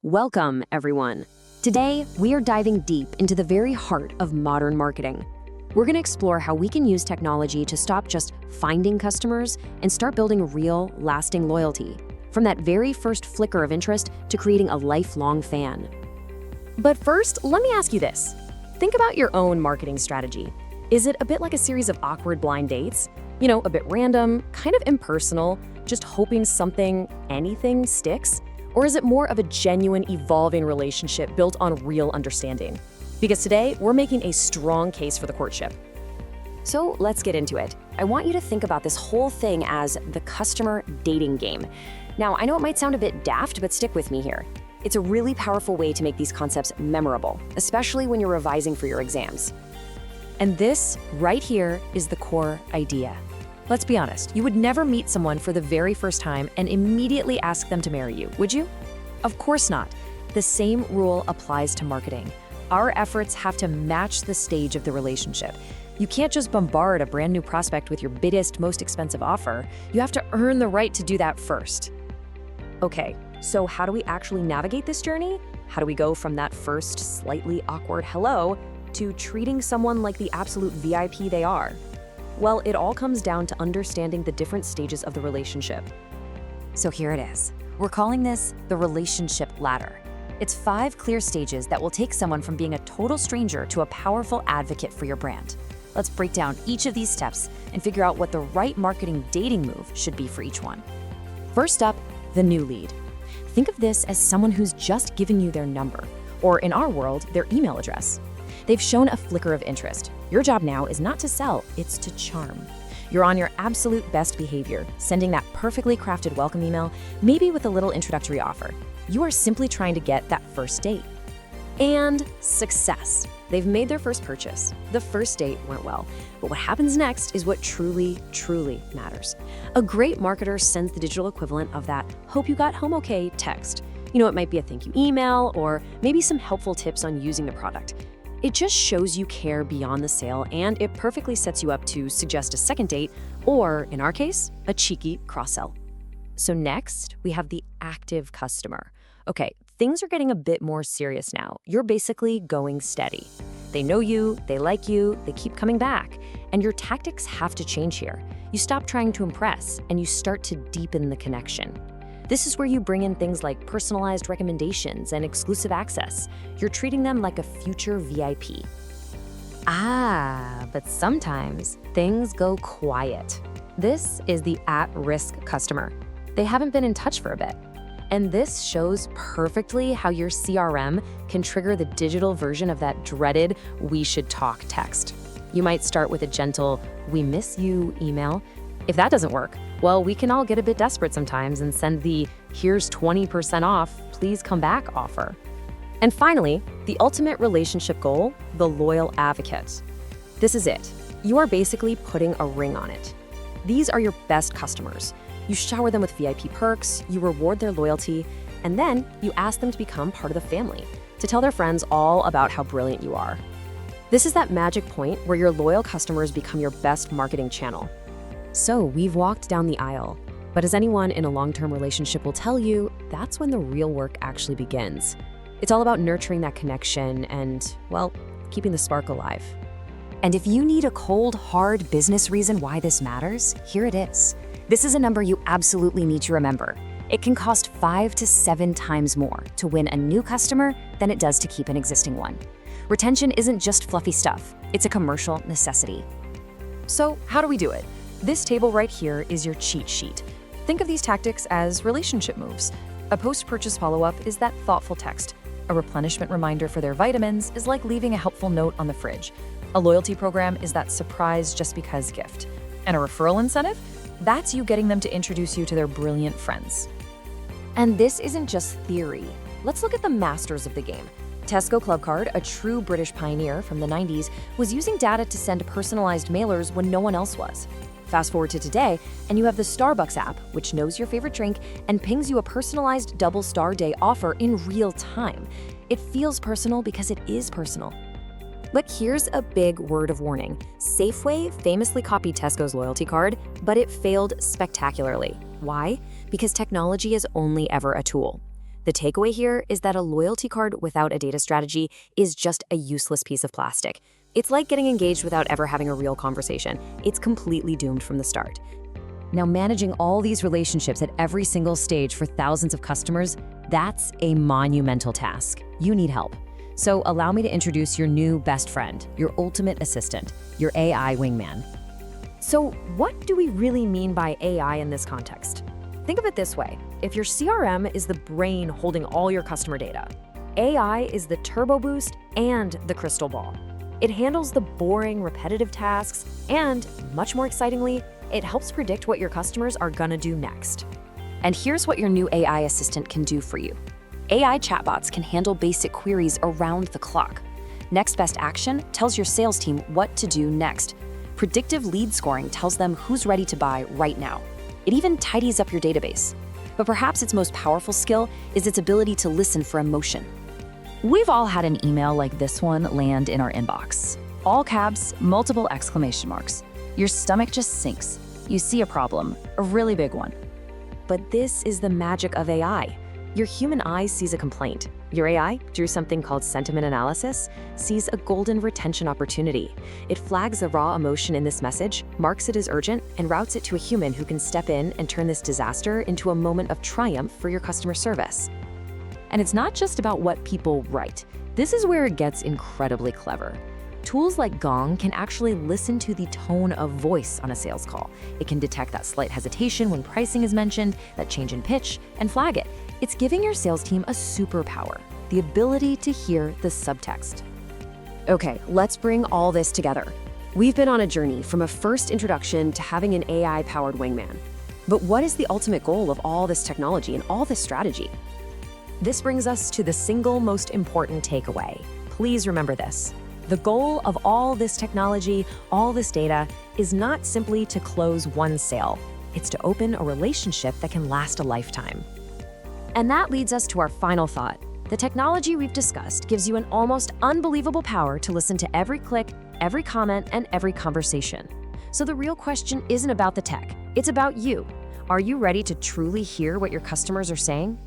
Welcome, everyone. Today, we are diving deep into the very heart of modern marketing. We're going to explore how we can use technology to stop just finding customers and start building real, lasting loyalty, from that very first flicker of interest to creating a lifelong fan. But first, let me ask you this. Think about your own marketing strategy. Is it a bit like a series of awkward blind dates? You know, a bit random, kind of impersonal, just hoping anything sticks? Or is it more of a genuine, evolving relationship built on real understanding? Because today, we're making a strong case for the courtship. So let's get into it. I want you to think about this whole thing as the customer dating game. Now, I know it might sound a bit daft, but stick with me here. It's a really powerful way to make these concepts memorable, especially when you're revising for your exams. And this, right here, is the core idea. Let's be honest, you would never meet someone for the very first time and immediately ask them to marry you, would you? Of course not. The same rule applies to marketing. Our efforts have to match the stage of the relationship. You can't just bombard a brand new prospect with your biggest, most expensive offer. You have to earn the right to do that first. Okay, so how do we actually navigate this journey? How do we go from that first slightly awkward hello to treating someone like the absolute VIP they are? Well, it all comes down to understanding the different stages of the relationship. So here it is. We're calling this the relationship ladder. It's 5 clear stages that will take someone from being a total stranger to a powerful advocate for your brand. Let's break down each of these steps and figure out what the right marketing dating move should be for each one. First up, the new lead. Think of this as someone who's just given you their number, or in our world, their email address. They've shown a flicker of interest. Your job now is not to sell, it's to charm. You're on your absolute best behavior, sending that perfectly crafted welcome email, maybe with a little introductory offer. You are simply trying to get that first date. And success. They've made their first purchase. The first date went well. But what happens next is what truly, truly matters. A great marketer sends the digital equivalent of that "hope you got home okay" text. You know, it might be a thank you email or maybe some helpful tips on using the product. It just shows you care beyond the sale, and it perfectly sets you up to suggest a second date, or in our case, a cheeky cross-sell. So next, we have the active customer. Okay, things are getting a bit more serious now. You're basically going steady. They know you, they like you, they keep coming back, and your tactics have to change here. You stop trying to impress, and you start to deepen the connection. This is where you bring in things like personalized recommendations and exclusive access. You're treating them like a future VIP. But sometimes things go quiet. This is the at-risk customer. They haven't been in touch for a bit. And this shows perfectly how your CRM can trigger the digital version of that dreaded "we should talk" text. You might start with a gentle "we miss you" email. If that doesn't work, well, we can all get a bit desperate sometimes and send the "here's 20% off, please come back" offer. And finally, the ultimate relationship goal, the loyal advocate. This is it. You are basically putting a ring on it. These are your best customers. You shower them with VIP perks, you reward their loyalty, and then you ask them to become part of the family, to tell their friends all about how brilliant you are. This is that magic point where your loyal customers become your best marketing channel. So we've walked down the aisle, but as anyone in a long-term relationship will tell you, that's when the real work actually begins. It's all about nurturing that connection and, well, keeping the spark alive. And if you need a cold, hard business reason why this matters, here it is. This is a number you absolutely need to remember. It can cost 5 to 7 times more to win a new customer than it does to keep an existing one. Retention isn't just fluffy stuff, it's a commercial necessity. So how do we do it? This table right here is your cheat sheet. Think of these tactics as relationship moves. A post-purchase follow-up is that thoughtful text. A replenishment reminder for their vitamins is like leaving a helpful note on the fridge. A loyalty program is that surprise just because gift. And a referral incentive? That's you getting them to introduce you to their brilliant friends. And this isn't just theory. Let's look at the masters of the game. Tesco Clubcard, a true British pioneer from the 90s, was using data to send personalized mailers when no one else was. Fast forward to today, and you have the Starbucks app, which knows your favorite drink and pings you a personalized double star day offer in real time. It feels personal because it is personal. But here's a big word of warning. Safeway famously copied Tesco's loyalty card, but it failed spectacularly. Why? Because technology is only ever a tool. The takeaway here is that a loyalty card without a data strategy is just a useless piece of plastic. It's like getting engaged without ever having a real conversation. It's completely doomed from the start. Now, managing all these relationships at every single stage for thousands of customers, that's a monumental task. You need help. So allow me to introduce your new best friend, your ultimate assistant, your AI wingman. So what do we really mean by AI in this context? Think of it this way. If your CRM is the brain holding all your customer data, AI is the turbo boost and the crystal ball. It handles the boring, repetitive tasks, and, much more excitingly, it helps predict what your customers are gonna do next. And here's what your new AI assistant can do for you. AI chatbots can handle basic queries around the clock. Next best action tells your sales team what to do next. Predictive lead scoring tells them who's ready to buy right now. It even tidies up your database. But perhaps its most powerful skill is its ability to listen for emotion. We've all had an email like this one land in our inbox. All caps, multiple exclamation marks. Your stomach just sinks. You see a problem, a really big one. But this is the magic of AI. Your human eye sees a complaint. Your AI, through something called sentiment analysis, sees a golden retention opportunity. It flags the raw emotion in this message, marks it as urgent, and routes it to a human who can step in and turn this disaster into a moment of triumph for your customer service. And it's not just about what people write. This is where it gets incredibly clever. Tools like Gong can actually listen to the tone of voice on a sales call. It can detect that slight hesitation when pricing is mentioned, that change in pitch, and flag it. It's giving your sales team a superpower, the ability to hear the subtext. Okay, let's bring all this together. We've been on a journey from a first introduction to having an AI-powered wingman. But what is the ultimate goal of all this technology and all this strategy? This brings us to the single most important takeaway. Please remember this. The goal of all this technology, all this data, is not simply to close one sale. It's to open a relationship that can last a lifetime. And that leads us to our final thought. The technology we've discussed gives you an almost unbelievable power to listen to every click, every comment, and every conversation. So the real question isn't about the tech, it's about you. Are you ready to truly hear what your customers are saying?